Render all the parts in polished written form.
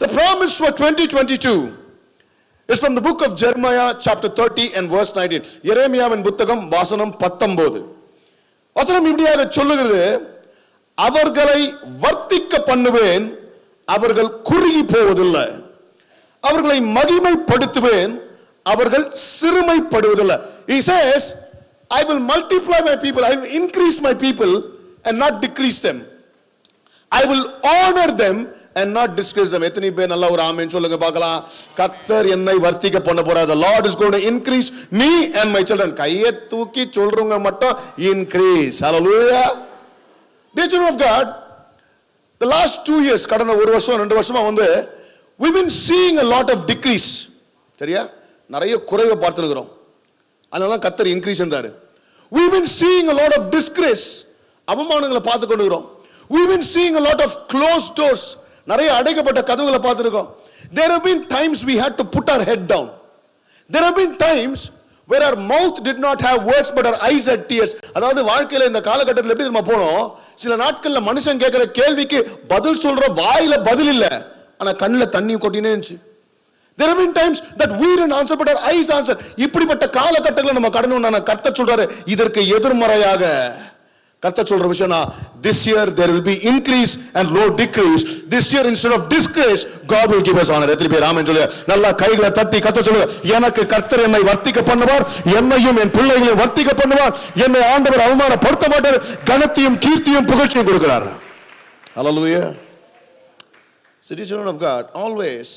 The promise for 2022 is from the book of Jeremiah chapter 30 and verse 19. எரேமியாவின் புத்தகம் வசனம் 19. வசனம் இப்படியாக சொல்லுகிறது, அவர்களை வர்த்திக்க பண்ணுவேன், அவர்கள் குறுகி போவதில்லை. அவர்களை மகிமைப்படுத்துவேன், அவர்கள் சிறுமைப்படுவதில்லை. He says, I will multiply my people, I will increase my people and not decrease them. I will honor them and not disgrace them. எத்தனை பேர் நல்ல ஒரு ஆமென் சொல்லுங்க பார்க்கலாம். கர்த்தர் என்னை வர்த்திக்க பண்ண போறார். The Lord is going to increase me and my children. கையை தூக்கி சொல்றவங்க மட்டும் increase. Hallelujah. Dear children of God, the last 2 years, கடந்த ஒரு வருஷம் 2 வருஷமா வந்து we've been seeing a lot of decrease. சரியா? நிறைய குறைவை பார்த்துக்கிறோம். அதனால கர்த்தர் increase என்றாரு. We've been seeing a lot of disgrace. அவமானங்களை பார்த்து கொண்டிருக்கிறோம். We've been seeing a lot of closed doors. நிறைய அடைக்கப்பட்ட கதவுகளை பார்த்திருக்கோம். There have been times we had to put our head down. There have been times where our mouth did not have words but our eyes had tears. அதாவது வாழ்க்கையில இந்த காலகட்டத்தில் எப்படி நம்ம போறோம், சில நாட்கள்ல மனுஷன் கேட்கிற கேள்விக்கு பதில் சொல்ற வாயில பதில் இல்ல, ஆனா கண்ணுல தண்ணி கொட்டினே இருந்துச்சு. There have been times that we didn't answer but our eyes answer. இப்படிப்பட்ட காலகட்டங்களை நம்ம கடந்து வந்தான கர்த்தர் சொல்றாரு, இதற்கு எதிர்மறையாக கர்த்தர் சொல்ற விஷயம்னா, this year there will be increase and no decrease. This year instead of disgrace, God will give us honor. எத்தனை பேர் ஆமென் சொல்லுங்க. நல்லா கைகளை தட்டி கர்த்தர் சொல்லுங்க, எனக்கு கர்த்தர் என்னை வர்த்திக்க பண்ணுவார், என்னையும் என் பிள்ளைகளையும் வர்த்திக்க பண்ணுவார், என்னை ஆண்டவர் அவமானப்படுத்த மாட்டார், கனத்தையும் கீர்த்தியும் புகழ்ச்சியும் கொடுக்கிறார். Hallelujah. Children of God, always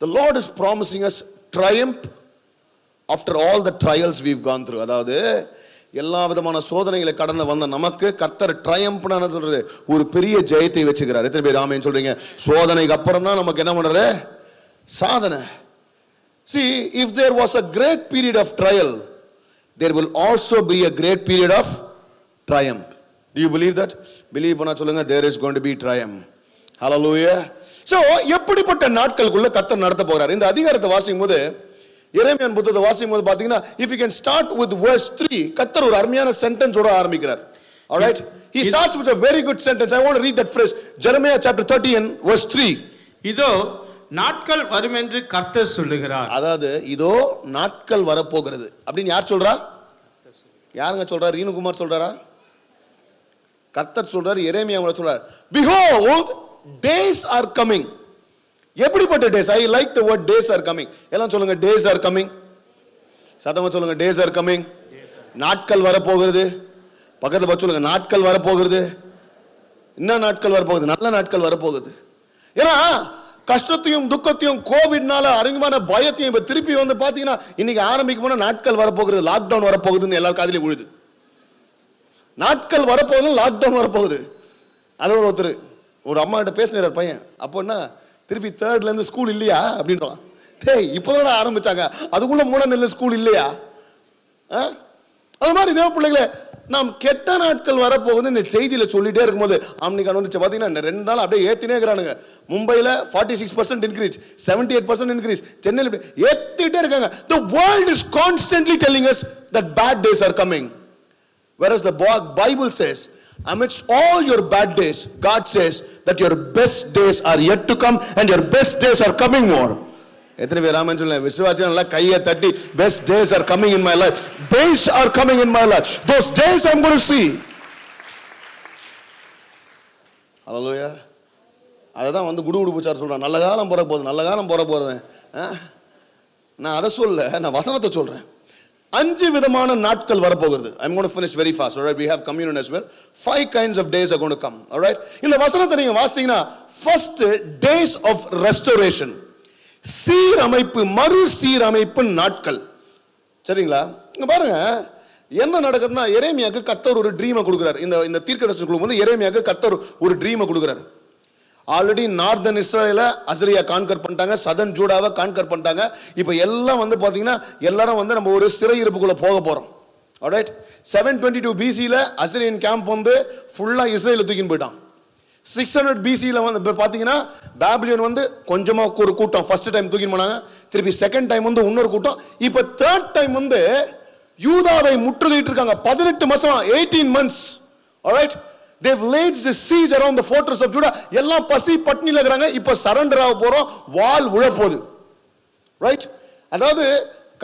the Lord is promising us triumph after all the trials we've gone through. அதாவது எல்லா விதமான சோதனைகளை கடந்து வந்த நமக்கு கர்த்தர் ட்ரையம்ப்னு சொல்றது ஒரு பெரிய ஜெயத்தை வச்சுக்கிறார். எத்தனை பேர் ஆமென் சொல்றீங்க? சோதனைக்கு அப்புறம் தான் நமக்கு என்ன பண்றாரு? சாதனை. See, if there was a great period of trial, there will also be a great period of triumph. Do you believe that? Believe பண்ணா சொல்லுங்க, there is going to be triumph. Hallelujah. So எப்படிப்பட்ட நாட்களுக்குள்ள கர்த்தர் நடத்த போகிறார்? இந்த அதிகாரத்தை வாசிக்கும் போது, எரேமியாவின் புத்தகத்தை வாசிக்கும் போது பாத்தீங்கன்னா, if you can start with verse 3, கர்த்தர் ஒரு அருமையான சென்டென்ஸ் ஓட ஆரம்பிக்கிறார். All right, he starts with a very good sentence. I want to read that phrase, Jeremiah chapter 30 and verse 3. இதோ நாட்கள் வரும் என்று கர்த்தர் சொல்லுகிறார். அதாவது இதோ நாட்கள் வரப்போகிறது அப்படின்னு யார் சொல்றா? யாருங்க சொல்றா? ரீனுகுமார் சொல்றாரா? கர்த்தர் சொல்றார், எரேமியா சொல்றார், behold days are coming. எப்படிப்பட்ட days? I like the word days are coming. எல்லாம் சொல்லுங்க, days are coming. சத்தமா சொல்லுங்க, days are coming. நாட்கள் வரப்போகிறது. பக்கத்துல பார்த்து சொல்லுங்க, நாட்கள் வரப்போகிறது. என்ன நாட்கள் வரப்போகுது? நல்ல நாட்கள் வரப்போகுது. ஏன்னா கஷ்டத்தையும் துக்கத்தையும் கோவிட்னால அறிமுகமான பயத்தையும் இப்ப திருப்பி வந்து பாத்தீங்கன்னா இன்னைக்கு ஆரம்பிக்கும் போனா நாட்கள் வரப்போகிறது, லாக்டவுன் வரப்போகுதுன்னு எல்லாரும் காதுலயும் விழுது. நாட்கள் வரப்போகுது, லாக்டவுன் வரப்போகுது. அது ஒருத்தர் ஒரு அம்மா கிட்ட பேசினார் பையன், அப்போ என்ன திருப்பி 3rd இருந்து ஸ்கூல் இல்லையா அப்படின்றான். டேய் இப்போதான் ஆரம்பிச்சாங்க, அதுக்குள்ள 3 ஸ்கூல் இல்லையா? அது மாதிரி தேவ பிள்ளைகளே, நாம் கெட்ட நாட்கள் வரப்போகுது இந்த செய்தியில சொல்லிட்டே இருக்கும்போது அம்னிக்கான வந்துச்சு பாத்தீங்கன்னா 2 நாள் அப்படியே ஏத்தினே இருக்கிறானுங்க. மும்பைல 46% இன்க்ரீஸ், 78% இன்க்ரீஸ், சென்னையில் ஏத்திட்டே இருக்காங்க. The world is constantly telling us that bad days are coming, whereas the Bible says amidst all your bad days, God says that your best days are yet to come and your best days are coming more. எத்தனை பேர் ஆமென் சொல்லுங்க? விசுவாசம் நல்லா கையை தட்டி, best days are coming in my life. Days are coming in my life. Those days I'm going to see. Hallelujah. அததான் வந்து குடு குடு பூச்சார் சொல்றான், நல்ல காலம் போற போகுது, நல்ல காலம் போற போறது. நான் அதை சொல்ல, நான் வசனத்தை சொல்றேன். 5 விதமான நாட்கள் வரப்போகிறது. I'm going to finish very fast. All right, we have communion as well. 5 kinds of days are going to come. All right, இந்த வசனத்தை நீங்க வாசித்தீங்கன்னா, first days of restoration, சீரமைப்பு, மறு சீரமைப்பு நாட்கள். சரிங்களா? இங்க பாருங்க என்ன நடக்குதுன்னா, எரேமியாக்கு கர்த்தர் ஒரு ட்ரீமை கொடுக்கிறார். இந்த தீர்க்கதரிசன குழு வந்து எரேமியாக்கு கர்த்தர் ஒரு ட்ரீமை கொடுக்கிறார். ஆல்ரெடி நார்தன் இஸ்ரேல அசரியா கான்கர் பண்ணிட்டாங்க, சதன் ஜூடாவை கான்கர் பண்ணிட்டாங்க. இப்போ எல்லாம் வந்து பாத்தீங்கன்னா எல்லாரும் வந்து நம்ம ஒரு சிறையிருப்புக்குள்ள போக போறோம். ஆல்ரைட், 722 BC-ல அசரியன் கேம்ப் வந்து ஃபுல்லா இஸ்ரேல தூக்கின்னு போயிட்டான். 600 BC-ல வந்து பாத்தீங்கன்னா பாபிலோன் வந்து கொஞ்சமா ஒரு கூட்டம் ஃபர்ஸ்ட் டைம் தூக்கின்னு போனாங்க. திருப்பி செகண்ட் டைம் வந்து இன்னொரு கூட்டம். இப்போ தேர்ட் டைம் வந்து யூதாவை முற்றுகையிட்டு இருக்காங்க. 18 மாசம், 18 months. Alright, they've laid the siege around the fortress of Judah. எல்லாம் பசி பட்டினில இருக்காங்க. இப்போ சரண்டர் ஆக போறோம், வால் விழ போகுது. ரைட்? அதாவது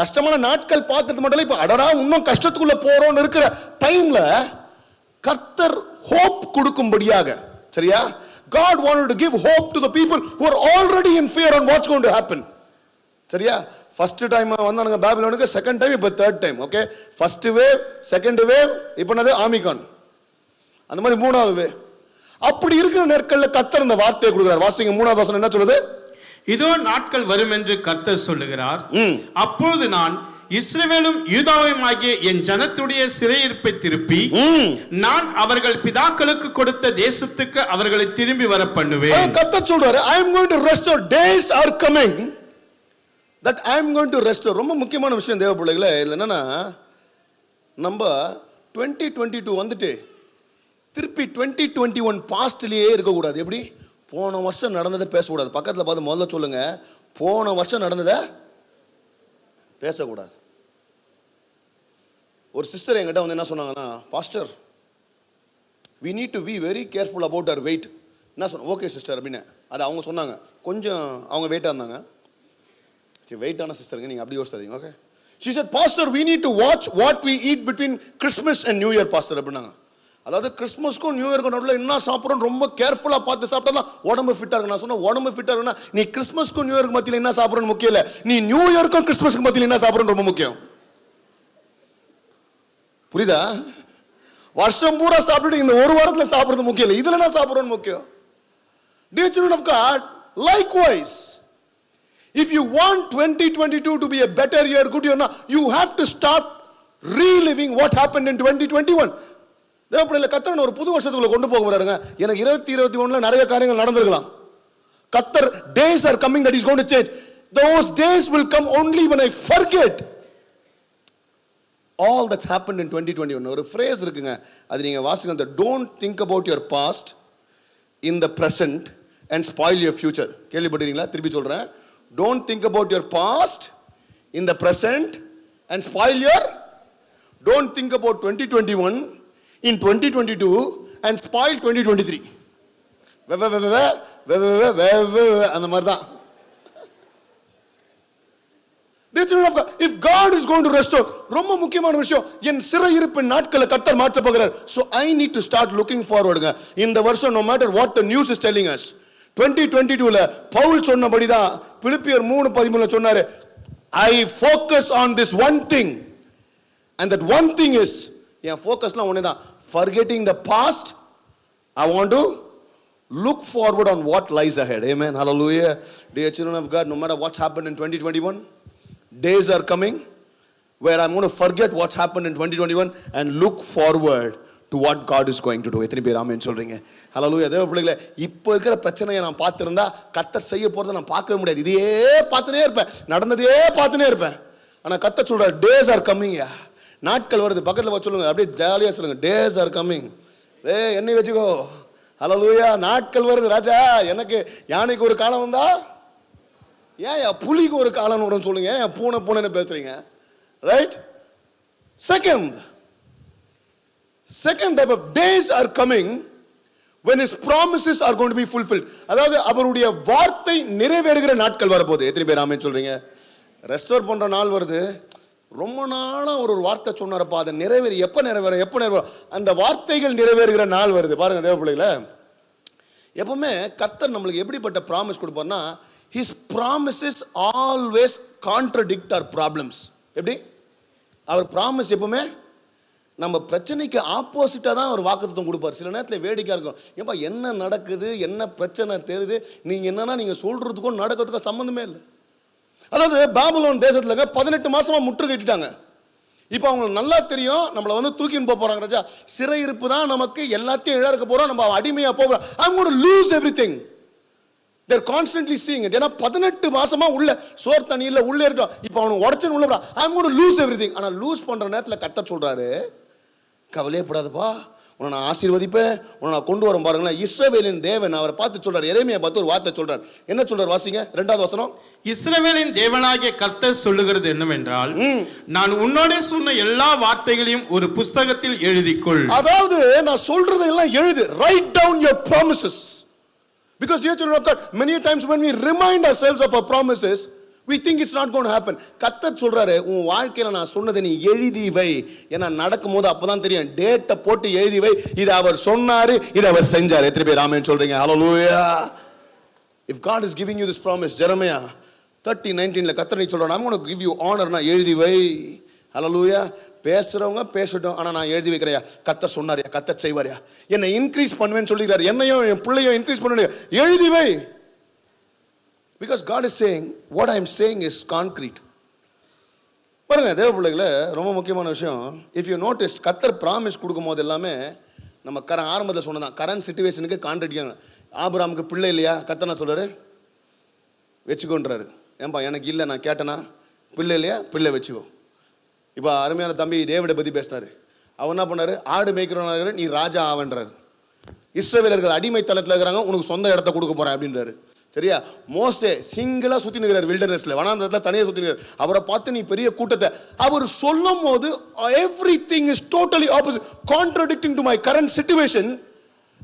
கஷ்டமான நாட்கள் பார்க்கிறது மட்டும் இல்ல, இப்போ அடடா இன்னும் கஷ்டத்துக்குள்ள போறோம்னு இருக்கிற டைம்ல கர்த்தர் ஹோப் கொடுக்கும்படியாக, சரியா? God wanted to give hope to the people who are already in fear on what's going to happen. சரியா? ஃபர்ஸ்ட் டைம் வந்தானுங்க பாபிலோனுக்கு, செகண்ட் டைம், இப்போ third time. Okay, first wave, second wave, இப்போ என்னது ஆமிகான், அந்த மாதிரி மூணாவது வேவ். அப்படி இருக்கிற நேரங்கள்ல கர்த்தர் இந்த வார்த்தையை கொடுக்கிறார். வாசிங்க, மூணாவது வசனம் என்ன சொல்லுது? இதோ நாட்கள் வரும் என்று கர்த்தர் சொல்லுகிறார், அப்பொழுது நான் இஸ்ரவேலும் யூதாவும் ஆகிய என் ஜனத்துடைய சிறையிருப்பை திருப்பி நான் அவர்கள் பிதாக்களுக்கு கொடுத்த தேசத்துக்கு அவர்களை திரும்பி வர பண்ணுவேன். கர்த்தர் சொல்றாரு, I am going to restore, days are coming that I am going to restore. ரொம்ப முக்கியமான விஷயம் தேவ பிள்ளைகளே. இதுல என்னன்னா, நம்ம 2022 வந்துட்டு திருப்பி 2021 பாஸ்ட்லயே இருக்கக்கூடாது. எப்படி? போன வருஷம் நடந்ததை பேசக்கூடாது. பக்கத்தில் பார்த்து முதல்ல சொல்லுங்க, போன வருஷம் நடந்ததை பேசக்கூடாது. ஒரு சிஸ்டர் என்கிட்ட வந்து என்ன சொன்னாங்கன்னா, pastor we need to be very careful about our weight. என்ன சொன்ன? ஓகே சிஸ்டர் அப்படின்னு அது அவங்க சொன்னாங்க. கொஞ்சம் அவங்க வெயிட்டாக இருந்தாங்க. சரி, வெயிட்டான சிஸ்டருங்க, நீங்கள் அப்படி யோசிச்சிங்க. Okay, she said, pastor we need to watch what we eat between Christmas and New Year pastor அப்படின்னாங்க. அதாவது கிறிஸ்மஸ்க்கும் நியூ இயர்க்கும் நடுவில் என்ன சாப்பிட்றோம் ரொம்ப கேர்ஃபுல்லாக பார்த்து சாப்பிட்டா தான் உடம்பு ஃபிட்டாக இருக்கு. நான் சொன்னேன், உடம்பு ஃபிட்டாக இருக்குன்னா நீ கிறிஸ்மஸ்க்கும் நியூ இயர்க்கு மத்தியில் என்ன சாப்பிட்றோன்னு முக்கியம் இல்லை, நீ நியூ இயர்க்கும் கிறிஸ்மஸ்க்கு மத்தியில் என்ன சாப்பிட்றோன்னு ரொம்ப முக்கியம். புரியுதா? வருஷம் பூரா சாப்பிட்டு இந்த ஒரு வாரத்தில் சாப்பிட்றது முக்கியம் இல்லை, இதில் என்ன சாப்பிட்றோன்னு முக்கியம். Dear children of God, likewise, if you want 2022 to be a better year, good year, you have to start reliving what happened in 2021. தேவப்பிள்ளைகளை கர்த்தர் ஒரு புது வருஷத்துக்குள்ள கொண்டு போக போறாருங்க. எனக்கு 2021 நிறைய காரியங்கள் நடந்திருக்கலாம். கர்த்தர் days are coming that is going to change. Those days will come only when I forget all that's happened in 2021. ஒரு phrase இருக்குங்க, அது நீங்க வாசிங்க. Don't think about your past in the present and spoil your future. கேள்விப்பட்டீங்களா? திருப்பி சொல்றேன். Don't think about your past in the present and spoil your. Don't think about 2021 in 2022 and spoil 2023. அந்த மாதிரி தான். If God is going to restore, ரொம்ப முக்கியமான விஷயம், என் சிறையிருப்பின் நாட்களை கர்த்தர் மாற்ற போகிறார். So I need to start looking forward. இந்த வருஷம் no matter what the news is telling us, 2022ல Pavul சொன்னபடிதான் பிலிப்பியர் 3:13 சொன்னாரு, I focus on this one thing, and that one thing is, என் ஃபோக்கஸ்லாம் ஒண்ணுதான், forgetting the past, I want to look forward on what lies ahead. Amen, hallelujah. Dear children of God, no matter what's happened in 2021, days are coming where I'm going to forget what's happened in 2021 and look forward to what God is going to do. எத்தனை பேர் ஆமென் சொல்றீங்க? ஹalleluya. தேவ பிள்ளைகளே, இப்போ இருக்கிற பிரச்சனையை நான் பார்த்திருந்தா கர்த்தர் செய்ய போறதை நான் பார்க்கவே முடியாது. இதையே பார்த்துனே இருப்பேன், நடந்ததையே பார்த்துனே இருப்பேன். ஆனா கர்த்தர் சொல்றார், days are coming. நாட்கள் வருது. பக்கத்தில் வச்சு சொல்லுங்க, அப்படியே ஜாலியா சொல்லுங்க, days are coming. என்னை வச்சுக்கோ. ஹalleluya. நாட்கள் வருது ராஜா. எனக்கு யானைக்கு ஒரு காலம் வந்தா ஏன் புலிக்கு ஒரு காலம் வரும் சொல்லுங்க, ஏன் பூனைன்னு பேசுறீங்க? Right? Second type of days are coming when his promises are going to be fulfilled. அதாவது அவருடைய வார்த்தை நிறைவேறுகிற நாட்கள் வரப்போகுது. எத்தனை பேர் ஆமென் சொல்றீங்க? ரெஸ்டோர் பண்ற நாள் வருது. ரொம்ப நாளா ஒரு வார்த்தை சொன்னாரப்பா, அதை நிறைவேறி எப்போ நிறைவேறும் அந்த வார்த்தைகள் நிறைவேறுகிற நாள் வருது. பாருங்க தேவ பிள்ளைகளே, எப்பவுமே கர்த்தர் நம்மளுக்கு எப்படிப்பட்ட promise கொடுப்பார்னா, his promises always contradict our problems. எப்படி? அவர் ப்ராமிஸ் எப்பவுமே நம்ம பிரச்சனைக்கு ஆப்போசிட்டா தான் ஒரு வாக்குத்தத்தம் கொடுப்பார். சில நேரத்தில் வேடிக்கையா இருக்கும், ஏப்பா என்ன நடக்குது, என்ன பிரச்சனை தெரியுது, நீங்க என்னன்னா நீங்க சொல்றதுக்கும் நடக்கிறதுக்கும் சம்பந்தமே இல்லை. அதாவது பாபிலோன் தேசத்துல 18 மாசமா முற்றுகையிட்டாங்க. இப்போ அவங்களுக்கு நல்லா தெரியும், நம்மளை வந்து தூக்கின்னு போறாங்க ராஜா, சிறையிருப்பு தான் நமக்கு எல்லாத்தையும் இழக்க போறோம், நம்ம அடிமையா போகிறோம், I'm going to lose everything. They're constantly seeing it. ஏன்னா 18 மாசமா உள்ள சோர் தண்ணியில உள்ள இருக்கோம். இப்போ அவனுக்கு உடச்சுன்னு உள்ள I'm going to lose everything. ஆனா லூஸ் பண்ற நேரத்தில் கர்த்தர் சொல்றாரு, கவலையே படாதப்பா, உன்னை நான் ஆசீர்வதிப்பேன், உன்னை நான் கொண்டு வரேன் பாருங்களேன். இஸ்ரவேலின் தேவன் அவரை பார்த்து சொல்றார். எரேமியா பார்த்து ஒரு வார்த்தை சொல்றார். என்ன சொல்றார்? வாசிங்க 2வது வசனம். இஸ்ரவேலின் தேவனாகிய கர்த்தர் சொல்லுகிறது என்னவென்றால், நான் உன்னோட சொன்ன எல்லா வார்த்தைகளையும் ஒரு புஸ்தகத்தில் எழுதிக்கொள். அதாவது நான் சொல்றதெல்லாம் எழுது. Write down your promises. Because dear children of God, many times when we remind ourselves of our promises, we think it's not going to happen. கர்த்தர் சொல்றாரு, உன் வாழ்க்கையில நான் சொன்னதை நீ எழுதி வை. ஏன்னா நடக்கும்போது அப்பதான் தெரியும். டேட்டை போட்டு எழுதி வை. இது அவர் சொன்னாரு, இது அவர் செஞ்சாரு. எத்தனை பேர் ஆமென் சொல்றீங்க? ஹalleluya. If God is giving you this promise, Jeremiah 30:19 கர்த்தர் நீ சொல்றாரு, I'm going to give you honor. நான் எழுதி வை. ஹalleluya. பேசுறவங்க பேசட்டும், ஆனா நான் எழுதி வைக்கிறையா. கர்த்தர் சொன்னாரியா, கர்த்தர் செய்வாரியா. என்னை இன்க்ரீஸ் பண்ணுவேன்னு சொல்லிக்கிறார். என்னையும் என் பிள்ளையும் இன்க்ரீஸ் பண்ணுங்க, எழுதி வை. Because God is saying, what I am saying is concrete. பாருங்க தேவ பிள்ளைகளே, ரொம்ப முக்கியமான விஷயம். இஃப் யூ நோட்டிஸ், கர்த்தர் ப்ராமிஸ் கொடுக்கும் போது எல்லாமே நம்ம ஆரம்பத்தில் சொன்னதான் கரண்ட் சிச்சுவேஷனுக்கு கான்ட்ராடிக்ட். ஆபிரகாமுக்கு பிள்ளை இல்லையா, கர்த்தர் என்ன சொல்றாரு? வச்சுக்கோன்றாரு. ஏன்பா எனக்கு இல்லை, நான் கேட்டேனா? பிள்ளை இல்லையா, பிள்ளை வச்சுக்கோ. இப்போ அருமையான தம்பி டேவிடை பற்றி பேசினாரு. அவர் என்ன பண்ணாரு? ஆடு மேய்க்கிறவனாக நீ ராஜா ஆவன்றாரு. இஸ்ரவேலர்கள் அடிமை தளத்தில் இருக்கிறாங்க, உனக்கு சொந்த இடத்த கொடுக்க போறேன் அப்படின்றாரு. சரியா? மோசே சிங்கிளா சுத்தி நிற்கிறார், வில்டர்னஸ்ல, வனாந்தரத்துல தனியாக சுத்தி நிற்கிறார். அவரை பார்த்து நீ பெரிய கூட்டத்தை, அவர் சொல்லும் போது everything is totally opposite, contradicting to my current situation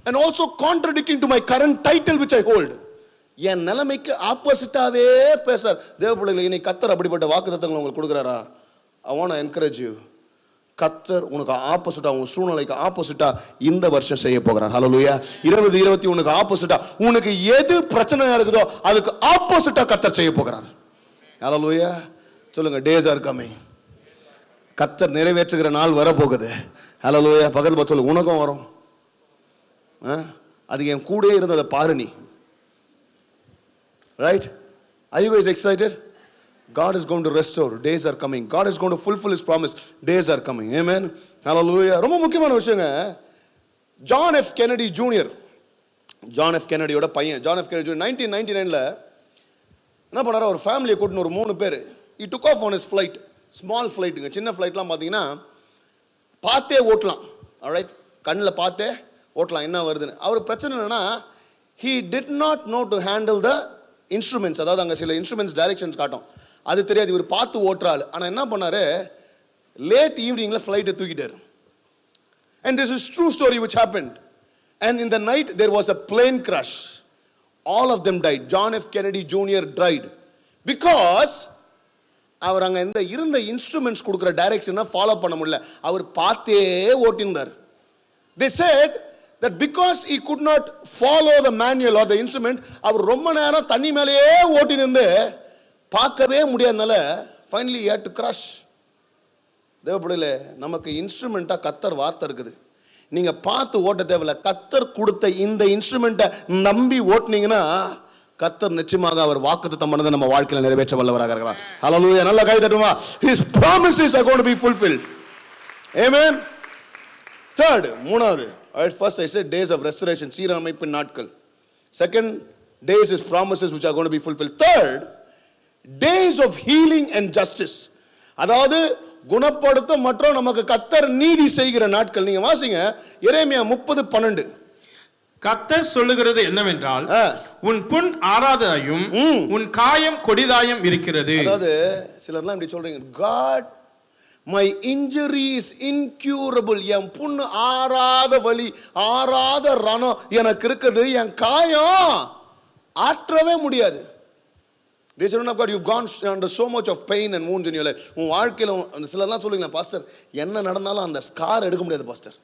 and also contradicting to my current title which I hold. என் நிலைமைக்கு ஆப்போசிட்டாவே பேசுறார். தேவ பிள்ளைகளை, இன்னைக்கு கர்த்தர் அப்படிப்பட்ட வாக்குத்தத்தங்களை உங்களுக்கு கொடுக்குறாரா? I want to encourage you. கர்த்தர் உனக்கு ஆப்போசிட்டா, உன் சூழ்நிலைக்கு ஆப்போசிட்டா இந்த வருஷம் செய்ய போகிறார். ஹalleluya. 2020 உனக்கு ஆப்போசிட்டா, உனக்கு எது பிரச்சனையா இருக்குதோ அதுக்கு ஆப்போசிட்டா கர்த்தர் செய்ய போகிறார். ஹalleluya. சொல்லுங்க, days are coming. கர்த்தர் நிறைவேற்றுகிற நாள் வர போகுது. ஹalleluya. பக்கத்துல பார்த்து சொல்லு, உனக்கும் வரும். அதுக்கு என் கூடயே இருந்ததை பாரு நீ. Right? Are you guys excited? God is going to restore. Days are coming. God is going to fulfill His promise. Days are coming. Amen. Hallelujah. ரொம்ப முக்கியமான விஷயங்க. John F Kennedy junior, John F கென்னடியோட பையன் John F Kennedy junior 1999 என்ன பண்ணாரு? ஒரு ஃபேமிலியை கூட்டின்னு ஒரு 3 பேர் he took off on his flight. Small ஃப்ளைட்டுங்க. சின்ன ஃப்ளைட்லாம் பார்த்தீங்கன்னா பார்த்தே ஓட்டலாம். ஆல்ரைட், கண்ணில் பார்த்தே ஓட்டலாம் என்ன வருதுன்னு. அவர் பிரச்சனை என்னன்னா, he did not know to handle the instruments. அதாவது அங்கே சில இன்ஸ்ட்ருமெண்ட்ஸ் டைரக்ஷன்ஸ் காட்டும், அது தெரியாது. இவர் பார்த்து ஓட்டுறாள். ஆனால் என்ன பண்ணாரு? லேட் ஈவினிங்கில் ஃப்ளைட்டை தூக்கிட்டார். And this is true story which happened. And in the night there was a plane crash. All of them died. John F. Kennedy Jr. died because அவர் அங்கே இந்த இருந்த இன்ஸ்ட்ருமெண்ட்ஸ் கொடுக்குற டைரக்ஷனை ஃபாலோ பண்ண முடியல. அவர் பார்த்தே ஓட்டினார். They said that because he could not follow the manual or the instrument, அவர் ரொம்ப நேரம் தண்ணி மேலேயே ஓட்டினிருந்து பார்க்கவே முடியாதனால finally he had to crash. தேவப்படையிலே, நமக்கு இன்ஸ்ட்ருமெண்ட்டா கர்த்தர் வார்த்தை இருக்குது. நீங்க பார்த்து ஓட்ட தேவையில்ல. கர்த்தர் கொடுத்த இந்த இன்ஸ்ட்ருமெண்ட்டை நம்பி ஓட்டுனீங்கன்னா கர்த்தர் நிச்சயமாக அவர் வாக்குத்தத்தம் பண்ணதை நம்ம வாழ்க்கையில நிறைவேற்ற வல்லவராக இருக்கிறார். ஹalleluya. நல்ல கை தட்டுமா. His promises are going to be fulfilled. Amen. Third, மூணாவது, first I said days of restoration, சீரமைப்பின் நாட்கள். Second, days is promises which are going to be fulfilled. Third, days of healing and justice. அதாவது குணப்படுத்த மற்றும் நமக்கு கர்த்தர் நீதி செய்கிற நாட்கள். நீங்க வாசிங்க எரேமியா 30:12. கர்த்தர் சொல்லுகிறது என்னவென்றால், உன் புண் ஆறாதாயும் உன் காயம் கொடிதாயும் இருக்கிறது. அதாவது சிலர்லாம் இப்படி சொல்றீங்க, God, my injury is incurable. என் புண்ணு ஆறாத வலி, ஆறாத ரணம் எனக்கு இருக்குது, என் காயம் ஆற்றவே முடியாது. Dear children of God, you've gone under so much of pain and wounds in your life. உன் வாழ்க்கையில சிலர்லாம் சொல்லுவீங்க, பாஸ்டர் என்ன நடந்தாலும் அந்த ஸ்கார் எடுக்க முடியாது பாஸ்டர்,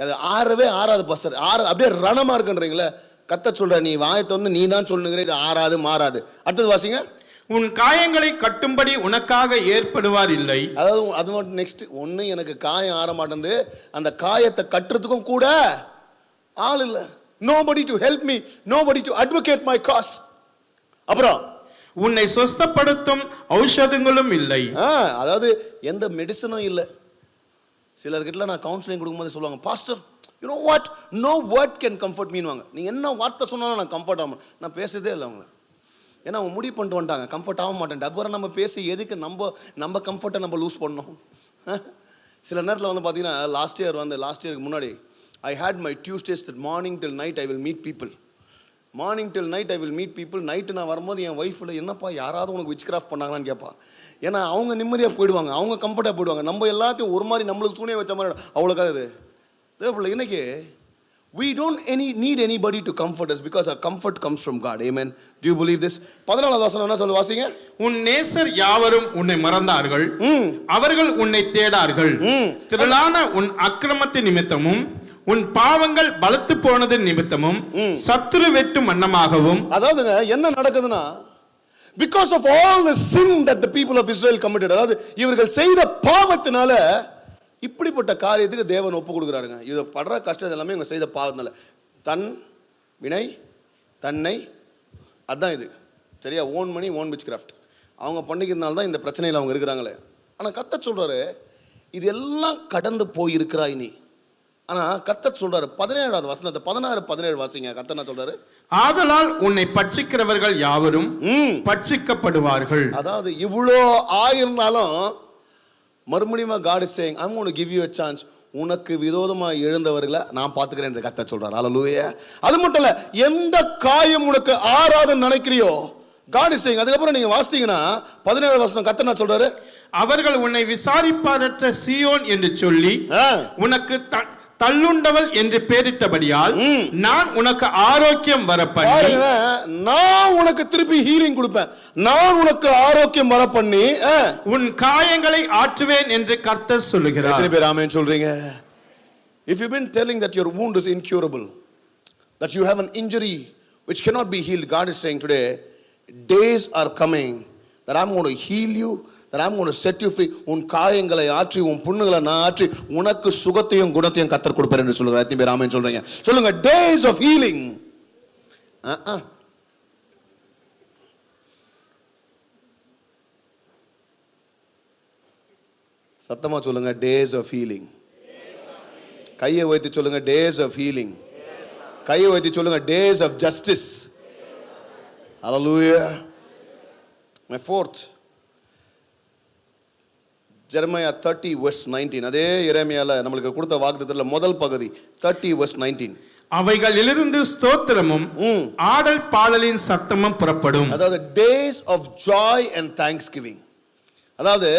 அது ஆறவே ஆறாது பாஸ்டர், அப்படியே ரணமா இருக்குன்றீங்களே. கர்த்தர் சொல்ற, நீ வாயத்தை வந்து நீ தான் சொல்லுங்கிற, இது ஆறாது மாறாது. அடுத்தது வாசிங்க, உன் காயங்களை கட்டும்படி உனக்காக ஏற்படுவார் இல்லை. அதாவது அது மட்டும் நெக்ஸ்ட் ஒன்று, எனக்கு காயம் ஆற மாட்டேங்குது, அந்த காயத்தை கட்டுறதுக்கும் கூட ஆள் இல்லை. Nobody to help me, nobody to advocate my cause. அப்புறம் உன்னை சொஸ்தப்படுத்தும் ஔஷதங்களும் இல்லை. அதாவது எந்த மெடிசனும் இல்லை. சிலர்கிட்ட நான் கவுன்சிலிங் கொடுக்கும்போது சொல்லுவாங்க, pastor you know what, no word can comfort me ன்னுவாங்க. நீங்க என்ன வார்த்தை சொன்னாலும் நான் கம்ஃபர்ட் ஆகும். நான் பேசுறதே இல்லை அவங்கள, ஏன்னா அவங்க முடிவு பண்ணிட்டு வந்துட்டாங்க கம்ஃபர்ட் ஆக மாட்டேன். அப்புறம் நம்ம பேசி எதுக்கு நம்ம கம்ஃபர்ட்டை நம்ம லூஸ் பண்ணோம். சில நேரத்தில் வந்து பார்த்தீங்கன்னா லாஸ்ட் இயருக்கு முன்னாடி I had my Tuesdays that morning till night I will meet people. Morning till night I will meet people. Night நான் வரும்போது என் ஒய்ஃபில் என்னப்பா யாராவது உனக்கு விச் கிராஃப்ட் பண்ணாங்களான்னு கேட்பா. ஏன்னா அவங்க நிம்மதியாக போயிடுவாங்க, அவங்க கம்ஃபர்ட்டாக போயிடுவாங்க. நம்ம எல்லாத்தையும் ஒரு மாதிரி நம்மளுக்கு துணியை வச்ச மாதிரி அவ்வளோக்காக இது தேவையில்லை. இன்னைக்கு we don't need anybody to comfort us because our comfort comes from God. Amen. Do you believe this? 14வது வசனம் என்ன சொல்ல வாசிங்க? உன் நேசர் யாவரும் உன்னை மறந்தார்கள், அவர்கள் உன்னை தேடார்கள். திரளான உன் அக்கிரமத்தின் நிமித்தமும் உன் பாவங்கள் பலத்து போனது நிமித்தமும் சத்துரு வெட்டும் வண்ணமாகவும். அதாவது என்ன நடக்குதுன்னா, because of all the sin that the people of Israel committed, அதாவது இவர்கள் செய்த பாவத்தினால இப்படிப்பட்ட காரியத்துக்கு தேவன் ஒப்பு கொடுக்குறாருங்க. இதை படுற கஷ்டம் எல்லாமே இவங்க செய்த பாவத்தினால. தன் வினை தன்னை, அதுதான் இது சரியா. Own money own witchcraft அவங்க பண்ணிக்கிறதுனால தான் இந்த பிரச்சனையில் அவங்க இருக்கிறாங்களே. ஆனால் கர்த்தர் சொல்றாரு இது எல்லாம் கடந்து போயிருக்கிறாய் நீ. ஆனா கர்த்தர் சொல்றாரு 17வது வசனத்தை 16-17 வாசிங்க. கர்த்தர் என்ன சொல்றாரு? ஆதலால் உன்னை பட்சிக்கிறவர்கள் யாவரும் பட்சிக்கப்படுவார்கள். அதாவது இவ்வளோ ஆயிருந்தாலும் மறுபடியும் God is saying I'm going to give you a chance. உனக்கு விரோதமா எழுந்தவர்களை நான் பார்த்துக்கிறேன் என்று கர்த்தர் சொல்றாரு. ஹல்லேலூயா. அது மட்டும் இல்ல, எந்த காயம் உனக்கு ஆறாதுன்னு நினைக்கிறியோ God is saying. அதுக்கப்புறம் நீங்க வாசித்தீங்கன்னா 17வது வசனம் கர்த்தர் என்ன சொல்றாரு? அவர்கள் உன்னை விசாரிப்பாரற்ற சீயோன் என்று சொல்லி உனக்கு தள்ளுண்டவள் என்று பெயரிட்டபடியால் நான் உனக்கு ஆரோக்கியம் வரப்பண்ணி, நான் உனக்கு திருப்பி ஹீலிங் கொடுப்பேன், நான் உனக்கு ஆரோக்கியம் வரப்பண்ணி உன் காயங்களை ஆற்றுவேன் என்று கர்த்தர் சொல்லுகிறார். எத்தனை பேர் ஆமென் சொல்றீங்க? If you've been telling that your wound is incurable, that you have an injury which cannot be healed, God is saying today, days are coming that I'm going to heal you, that I'm going to set you free. உன் காயங்களை ஆற்றி உன் புண்ணுகளை நான் ஆற்றி உனக்கு சுகத்தையும் குணத்தையும் கர்த்தர் கொடுப்பார் என்று சொல்லுங்க. எத்தனை பேர் ஆமென் சொல்றீங்க? சொல்லுங்க, days of healing. சத்தமா சொல்லுங்க, days of healing. கையை வைத்து சொல்லுங்க, days of healing. கையை வைத்து சொல்லுங்க, days of justice. Hallelujah. My fourth, Jeremiah 30 verse 19. அதே எரேமியால நமக்கு கொடுத்த வாக்குத்தத்தத்துல முதல் பகுதி 30 verse 19. அவைகளிலிருந்து ஸ்தோத்திரமும் ஆடல் பாடலின் சத்தமும் புறப்படும். அதாவது days of joy and thanksgiving. அதாவது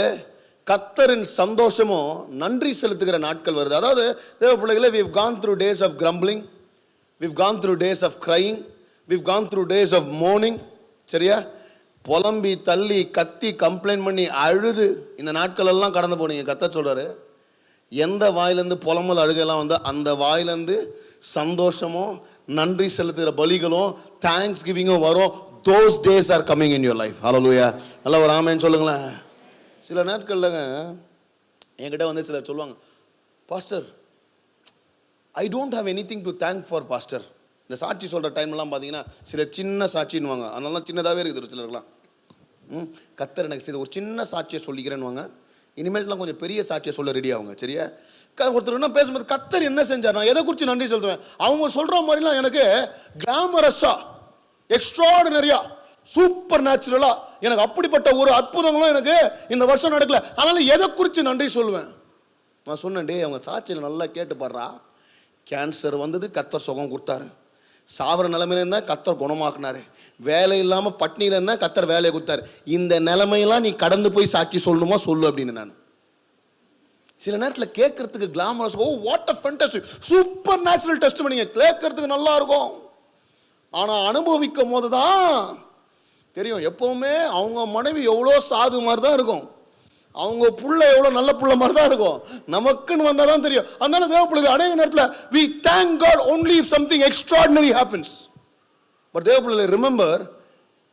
கர்த்தரின் சந்தோஷமும் நன்றி செலுத்துகிற நாட்கள் வருது. அதாவது தேவ பிள்ளைகளே, we've gone through days of grumbling, we've gone through days of crying, we've gone through days of mourning. சரியா? புலம்பி தள்ளி கத்தி கம்ப்ளைண்ட் பண்ணி அழுது இந்த நாட்கள் எல்லாம் கடந்து போனீங்க. கர்த்தர் சொல்றாரு, எந்த வாயிலிருந்து புலம்பல் அழுகெல்லாம் வந்து அந்த வாயிலிருந்து சந்தோஷமும் நன்றி செலுத்துகிற பலிகளும் தேங்க்ஸ் கிவிங்கும் வரும். those days are coming in your life. Hallelujah. நல்லா ஒரு ஆமென் சொல்லுங்களேன். சில நாட்கள்லங்க என்கிட்ட வந்து சிலர் சொல்லுவாங்க, pastor I don't have anything to thank for pastor. இந்த சாட்சி சொல்கிற டைம்லாம் பார்த்தீங்கன்னா சில சின்ன சாட்சின்னுவாங்க, அதனால சின்னதாகவே இருக்குது சிலருக்குலாம். கர்த்தர் எனக்கு செய்த ஒரு சின்ன சாட்சியை சொல்லிக்கிறேன்னு இனிமேல்லாம் கொஞ்சம் பெரிய சாட்சியை சொல்ல ரெடி ஆகுங்க. சரியா? ஒருத்தர் என்ன பேசும்போது கர்த்தர் என்ன செஞ்சார், நான் எதை குறித்து நன்றி செலுத்துவேன். அவங்க சொல்கிற மாதிரிலாம் எனக்கு கிளாமரஸா எக்ஸ்ட்ராடினரியா சூப்பர் நேச்சுரலா எனக்கு அப்படிப்பட்ட ஒரு அற்புதங்களும் எனக்கு இந்த வருஷம் நடக்கல. அதனால எதை குறித்து நன்றி சொல்லுவேன். நான் சொன்னேன், டே அவங்க சாட்சியில் நல்லா கேட்டு பாடுறா, கேன்சர் வந்தது கர்த்தர் சுகம் கொடுத்தாரு, சாவர நிலைமையில இருந்தா கர்த்தர் குணமாக்குனாரு, வேலை இல்லாம பட்னியில இருந்தா கர்த்தர் வேலையை கொடுத்தாரு, இந்த நிலைமையெல்லாம் நீ கடந்து போய் சாட்சி சொல்லணுமா சொல்லு அப்படின்னு. நான் சில நேரத்தில் கேட்கறதுக்கு glamorous, oh what a fantasy super natural testimony கேட்கறதுக்கு நல்லா இருக்கும். ஆனா அனுபவிக்கும் போதுதான் தெரியும். எப்பவுமே அவங்க மனைவி எவ்வளோ சாது மாதிரி தான் இருக்கும், அவங்க புள்ள எவ்வளோ நல்ல புள்ள மாதிரி தான் இருக்கும். நமக்குன்னு வந்தால் தான் தெரியும். அதனால தேவப்பிள்ளைகள் அநேக நேரத்தில் we thank God only if something extraordinary happens. But தேவப்பிள்ளைகள் remember,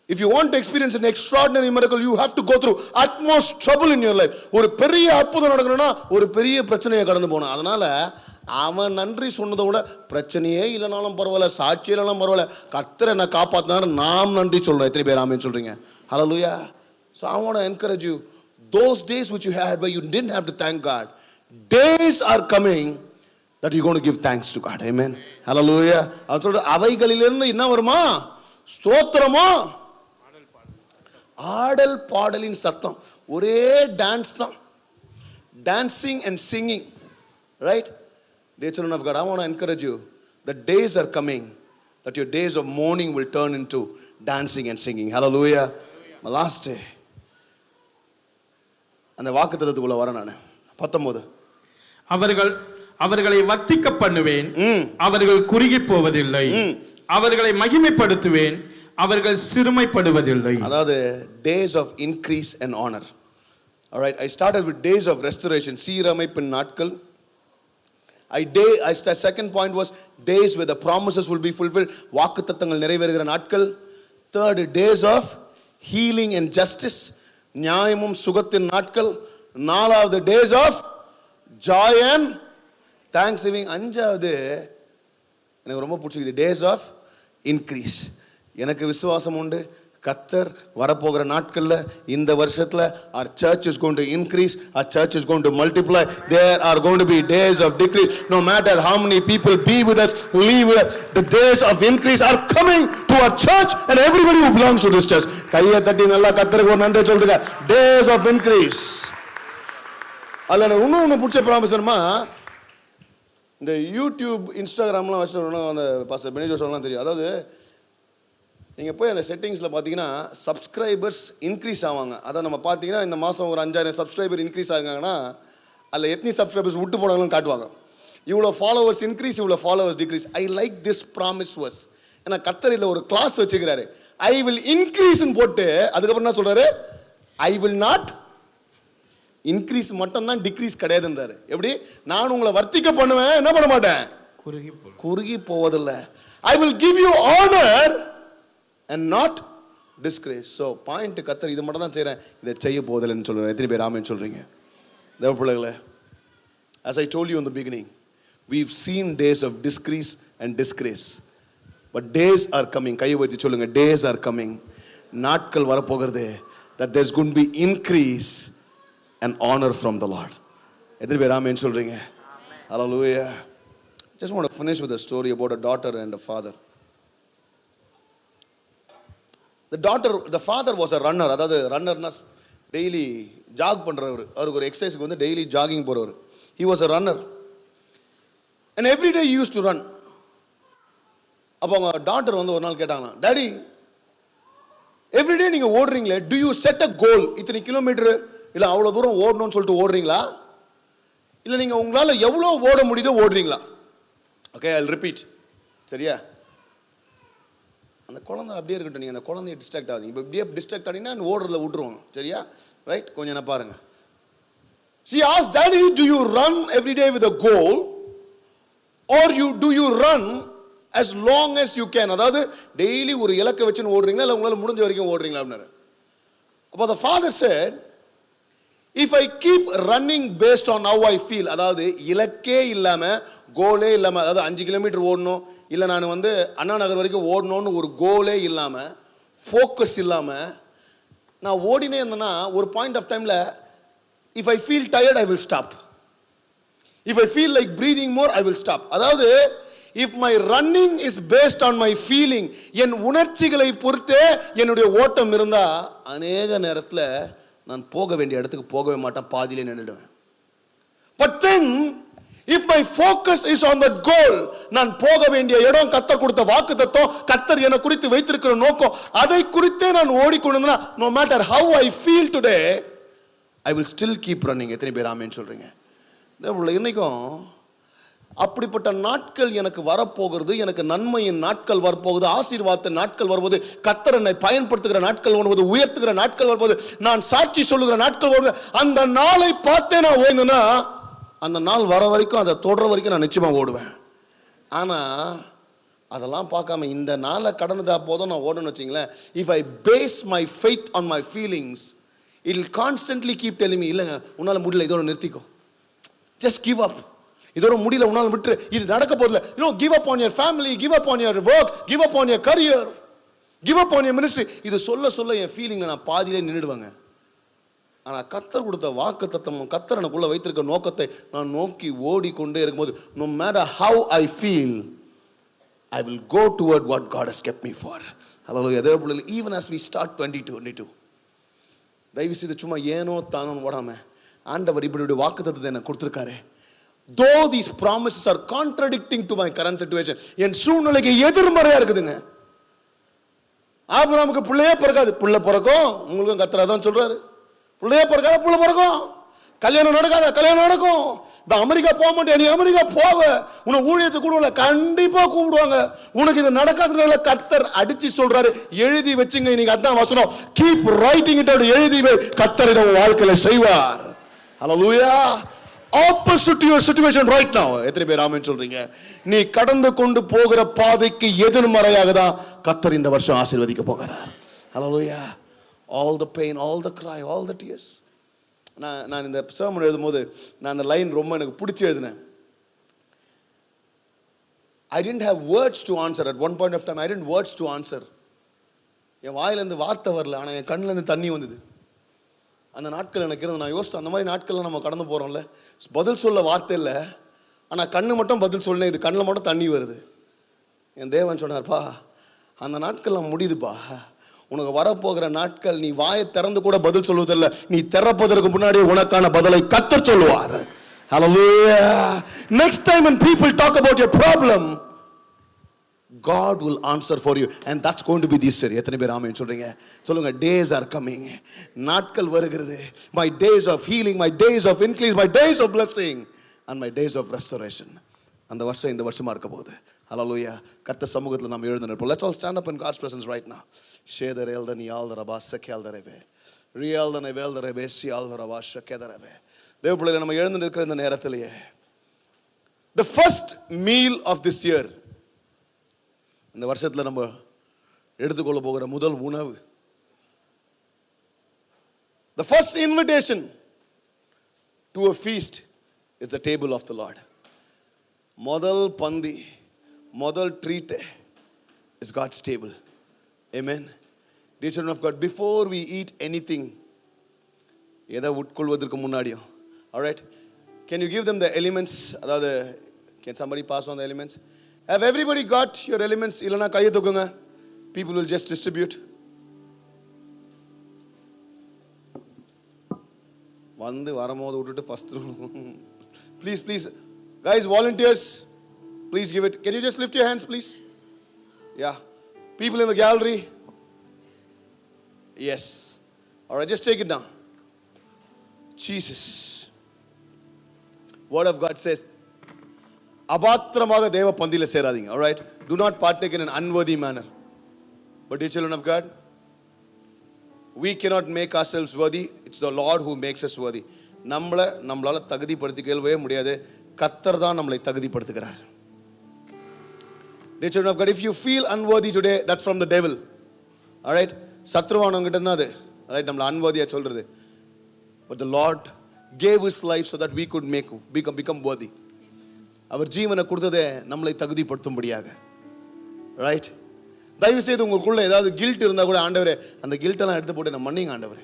if you want to experience an extraordinary miracle, you have to go through utmost trouble in your life. ஒரு பெரிய அற்புதம் நடக்கணும்னா ஒரு பெரிய பிரச்சனையை கடந்து போகணும். அதனால அவன் நன்றி சொன்னதை விட பிரச்சனையே இல்லைனாலும் பரவாயில்ல, சாட்சி இல்லைனாலும் பரவாயில்ல, கர்த்தர் என்னை காப்பாத்தினாரு நாம் நன்றி சொல்றோம். எத்தனை பேர் ஆமென் சொல்றீங்க? ஹல்லேலூயா. So I want to encourage you, those days which you had where you didn't have to thank God, days are coming that you're going to give thanks to God. Amen. Hallelujah. அவன் சொல்ற அவைகளிலிருந்து என்ன வருமா? ஸ்தோத்திரமா ஆடல் பாடலின் சத்தம். ஒரே dance தான், dancing and singing, right? Dear children of God, I want to encourage you. The days are coming that your days of mourning will turn into dancing and singing. Hallelujah. My last day. அந்த வாக்குத்தத்தத்துக்குள்ள வர நான் 19. அவர்களை வர்த்திக்க பண்ணுவேன், அவர்கள் குறுகி போவதில்லை. அவர்களை மகிமைப்படுத்துவேன், அவர்கள் சிறுமைப்படுவதில்லை. அதாவது days of increase and honor. All right, I started with days of restoration, சீரமைப்பின் நாட்கள். Second point was days where the promises will be fulfilled, வாக்குத்தத்தங்கள் நிறைவேறுகிற நாட்கள். Third, days of healing and justice, நியாயமும் சுகத்தின் நாட்கள். நாலாவது, days of joy and thanksgiving. அஞ்சாவது எனக்கு ரொம்ப பிடிச்சிருக்கு, days of increase. எனக்கு விசுவாசம் உண்டு, கர்த்தர் வரப்போகிற நாட்கள்ல இந்த வருஷத்துல our church is going to increase, our church is going to multiply. There are going to be days of decrease. No matter how many people be with us, leave with us, the days of increase are coming to our church and everybody who belongs to this church. கையை தட்டி நல்லா கர்த்தருக்கு ஒரு நன்றி சொல்லுங்க. Days of increase. அல்ல இன்னும் பிடிச்ச ப்ராமிஸ்மா, இந்த யூடியூப் இன்ஸ்டாகிராம்லாம் வச்சு அந்த பாஸ்டர் பெனிஜோ சொல்லலாம் தெரியும். அதாவது நீங்கள் போய் அந்த செட்டிங்ஸில் பார்த்தீங்கன்னா சப்ஸ்கிரைபர்ஸ் இன்க்ரீஸ் ஆவாங்க. அதான் நம்ம பார்த்தீங்கன்னா இந்த மாதம் ஒரு 5000 சப்ஸ்கிரைபர் இன்க்ரீஸ் ஆகுங்கன்னா அதில் எத்தனை சப்ஸ்கிரைபர்ஸ் விட்டு போனாங்கன்னு காட்டுவாங்க. இவ்வளோ ஃபாலோவர்ஸ் இன்க்ரீஸ், இவ்வளோ followers decrease. I like this promise verse. ஏன்னா கர்த்தர் இதில் ஒரு கிளாஸ் வச்சுக்கிறாரு. ஐ வில் இன்க்ரீஸ்ன்னு போட்டு அதுக்கப்புறம் என்ன சொல்கிறாரு, ஐ வில் நாட் இன்க்ரீஸ் மட்டும்தான், டிக்ரீஸ் கிடையாதுன்றாரு. எப்படி? நான் உங்களை வர்த்திக்க பண்ணுவேன், என்ன பண்ண மாட்டேன், குறுகி போவதில்லை. I will give you honour and not disgrace. So point கர்த்தர் இது மட்டும் தான் செய்றேன், இதை செய்ய போவதில்லைன்னு சொல்றேன். எத்தனை பேர் ஆமென் சொல்றீங்க? தேவ பிள்ளைகளே, as I told you in the beginning, we've seen days of disgrace and disgrace, but days are coming. கையை வைத்து சொல்லுங்க, days are coming. நாட்கள் வர போகிறது, that there's going to be increase and honor from the Lord. எத்தனை பேர் ஆமென் சொல்றீங்க? Hallelujah. Just want to finish with a story about a daughter and a father. The father was a runner. அதாவது ரன்னர்னா daily jack பண்ணுறவர். அவருக்கு ஒரு எக்ஸசைஸ்க்கு வந்து daily jogging போகிறவர். He was a runner and every day he used to run. அப்போ அவங்க daughter வந்து ஒரு நாள் கேட்டாங்க, டாடி எவ்ரிடே நீங்கள் ஓடுறீங்களே, டு யூ செட் அ கோல், இத்தனை கிலோமீட்டரு இல்லை அவ்வளோ தூரம் ஓடணும்னு சொல்லிட்டு ஓடுறீங்களா, இல்லை நீங்கள் உங்களால் எவ்வளோ ஓட முடியுதோ ஓடுறீங்களா? Okay, I will repeat. சரியா? அந்த குழந்தை அப்படியே இருக்கட்டும், நீங்கள் அந்த குழந்தைய டிஸ்ட்ராக்ட் ஆகுது. இப்போ இப்படியே டிஸ்ட்ராக்ட் ஆனீங்கன்னா ஓடுறதுல விட்டுருவாங்க. சரியா? ரைட், கொஞ்சம் என்ன பாருங்க. She asked, Daddy, do you run every day with a goal or do you run as long as you can? அதாவது டெய்லி ஒரு இலக்கை வச்சுன்னு ஓடுறீங்களா இல்லை உங்களால் முடிஞ்ச வரைக்கும் ஓடுறீங்களா அப்படின்னாரு. அப்போ the father said, if I keep running based on how I feel, அதாவது இலக்கே இல்லாமல் கோலே இல்லாமல், அதாவது 5 கிலோமீட்டர் ஓடணும், இல்லை நான் வந்து அண்ணா நகர் வரைக்கும் ஓடணும்னு ஒரு கோலே இல்லாமல், ஃபோக்கஸ் இல்லாமல் நான் ஓடினே இருந்தேன்னா ஒரு பாயிண்ட் ஆஃப் டைமில் if I feel tired I will stop, if I feel like breathing more I will stop. அதாவது if my running is based on my feeling, என் உணர்ச்சிகளை பொறுத்தே என்னுடைய ஓட்டம் இருந்தால் அநேக நேரத்தில் நான் போக வேண்டிய இடத்துக்கு போகவே மாட்டேன், பாதியிலே நின்றுடுவேன். But then if my focus is on that goal, நான் போக வேண்டிய இடம், கர்த்தர் கொடுத்த வாக்குத்தத்தம், கர்த்தர் என்னை குறித்து வைத்திருக்கிற நோக்கம், அதை குறித்தே நான் ஓடிக்கொண்டிருந்தேன்னா no matter how I feel today, I will still keep running. எத்தனை பேர் ஆமென் சொல்றீங்க? இன்னைக்கும் அப்படிப்பட்ட நாட்கள் எனக்கு வரப்போகிறது. எனக்கு நன்மையின் நாட்கள் வரப்போகுது, ஆசீர்வாதத்தின் நாட்கள் வரும்போது, கர்த்தர் என்னை பயன்படுத்துகிற நாட்கள் வரும்போது, உயர்த்துகிற நாட்கள் வரும்போது, நான் சாட்சி சொல்லுகிற நாட்கள் வரும்போது, அந்த நாளை பார்த்தே நான் ஓடுனா அந்த நாள் வர வரைக்கும், அதை தொடர வரைக்கும் நான் நிச்சயமாக ஓடுவேன். ஆனால் அதெல்லாம் பார்க்காம இந்த நாளை கடந்துட்டா போதும் நான் ஓடணும்னு வச்சிங்களேன். If I base my faith on my feelings, it will constantly keep telling me, இல்லைங்க உன்னால் முடியல, இதோட நிறுத்திக்கோ, ஜஸ்ட் கிவ் அப், இதோட முடியல உன்னால் விட்டு, இது நடக்க போதில்லை, give up on your family, give up on your work, give up on your career, give up on your ministry. இது சொல்ல சொல்ல என் ஃபீலிங்கை நான் பாதியிலே நின்றுடுவாங்க. ஆனால் கர்த்தர் கொடுத்த வாக்கு தத்தமும் கர்த்தர் எனக்குள்ள வைத்திருக்க நோக்கத்தை நான் நோக்கி ஓடிக்கொண்டே இருக்கும்போது, no matter how I feel, I will go toward what God has kept me for. Hallelujah. Even as we start 2022, தயவு செய்து சும்மா ஏனோ தானோ ஓடாம, ஆண்டவர் இப்படி வாக்கு தத்தத்தை எனக்கு கொடுத்துருக்காரு, though these promises are contradicting to my current situation, என் சூழ்நிலைக்கு எதிர்மறையா இருக்குதுங்க. ஆபிரகாமுக்கு பிள்ளையே பிறக்காது, பிள்ளை பிறக்கும். உங்களுக்கும் கர்த்தர் அதான் சொல்றாரு, பிள்ளையே பிறக்காத, பிள்ளை பிறக்கும். கல்யாணம் நடக்காத, கல்யாணம் நடக்கும். இப்போ அமெரிக்கா போக மாட்டேன், நீ அமெரிக்கா போவ, உன்னை ஊழியத்துக்கு கூடுவல, கண்டிப்பா கூப்பிடுவாங்க. உனக்கு இது நடக்காதனால கர்த்தர் அடிச்சு சொல்றாரு, எழுதி வச்சுங்க. இன்னைக்கு அதான் வசனம், கீப் ரைட்டிங் இட் அவுட், எழுதி வை, கர்த்தர் இதை வாழ்க்கையில செய்வார். Hallelujah. Opposite to your situation right now. எத்தனை பேர் ஆமென் சொல்றீங்க? நீ கடந்து கொண்டு போகிற பாதைக்கு எதிர்மறையாக தான் கர்த்தர் இந்த வருஷம் ஆசீர்வதிக்க போகிறார். ஹல்லேலூயா. All the pain, all the cry, all the tears. நான் இந்த sermon எழுதும்போது நான் அந்த லைன் ரொம்ப எனக்கு பிடிச்சி எழுதினேன். I didn't have words to answer at one point of time. I didn't words to answer. என் வாயிலேருந்து வார்த்தை வரல, ஆனால் என் கண்ணிலேருந்து தண்ணி வந்தது. அந்த நாட்கள் எனக்கு இருந்து நான் யோசிச்சேன், அந்த மாதிரி நாட்களில் நம்ம கடந்து போகிறோம்ல, பதில் சொல்ல வார்த்தை இல்லை, ஆனால் கண்ணு மட்டும் பதில் சொல்லணும், இது கண்ணில் மட்டும் தண்ணி வருது. என் தேவன் சொன்னார்ப்பா, அந்த நாட்கள்லாம் முடியுதுப்பா, உனக்கு வரப்போகிற நாட்கள் நீ வாயை திறந்து கூட பதில் சொல்வதில்லை, நீ திறப்பதற்கு முன்னாடி உனக்கான பதிலை கர்த்தர் சொல்லுவார். Hallelujah. Next time when people talk about your problem, God will answer for you, and that's going to be this year. எத்தனை பேர் ஆமென் சொல்றீங்க? சொல்லுங்க, days are coming. நாட்கள் வருகிறது. My days of healing, my days of increase, my days of blessing, and my days of restoration. அந்த வருஷம் இந்த வருஷமா இருக்க போகுது. ஹல்லேலூயா. கர்த்தர் சமூகத்தில் நாம் எழுந்து நிற்போம். Let's all stand up in God's presence right now. Shedar eldan yaldar abasakal darebe. Realdan eveldar ebesi aldar abashakedarebe. தேவ பிள்ளைகளை நம்ம எழுந்து நிற்கிற இந்த நேரத்திலேயே, the first meal of this year, இந்த வருஷத்தில் நம்ம எடுத்துக்கொள்ள போகிற முதல் உணவு, the first invitation to a feast is the table of the Lord. முதல் பந்தி, முதல் treat is God's table. Amen. Dear children of God, before we eat anything, எதை உட்கொள்வதற்கு முன்னாடியும், all right, can you give them the elements? அதாவது, can somebody pass on the elements? Have everybody got your elements? இல்லைனா கையை தூக்குங்க. People will just distribute. வந்து வரும்போது விட்டுட்டு first please guys, volunteers, please give it. Can you just lift your hands please? Yeah, people in the gallery, yes, all right, just take it down. Jesus, word of God says, அபாத்திரமாக தேவ பந்தியில சேராதீங்க. all right, do not partake in an unworthy manner. But dear children of God, we cannot make ourselves worthy. It's the Lord who makes us worthy. நம்மளால தகுதிப்படுத்திக்கவே முடியாது, கர்த்தர் தான் நம்மளை தகுதிப்படுத்துகிறார். Dear children of God, if you feel unworthy today, that's from the devil. all right, சத்ருவானவங்கிட்ட தான் அது, all right, நம்மள unworthy சொல்றது. But the Lord gave his life so that we could become worthy. அவர் ஜீவனை கொடுத்ததே நம்மளை தகுதிப்படுத்தும்படியாக. ரைட், தயவு செய்து உங்களுக்குள்ள ஏதாவது கில்ட் இருந்தா கூட, ஆண்டவரே அந்த கில்ட்டெல்லாம் எடுத்து போட்டு நான் மன்னிங்க ஆண்டவரே,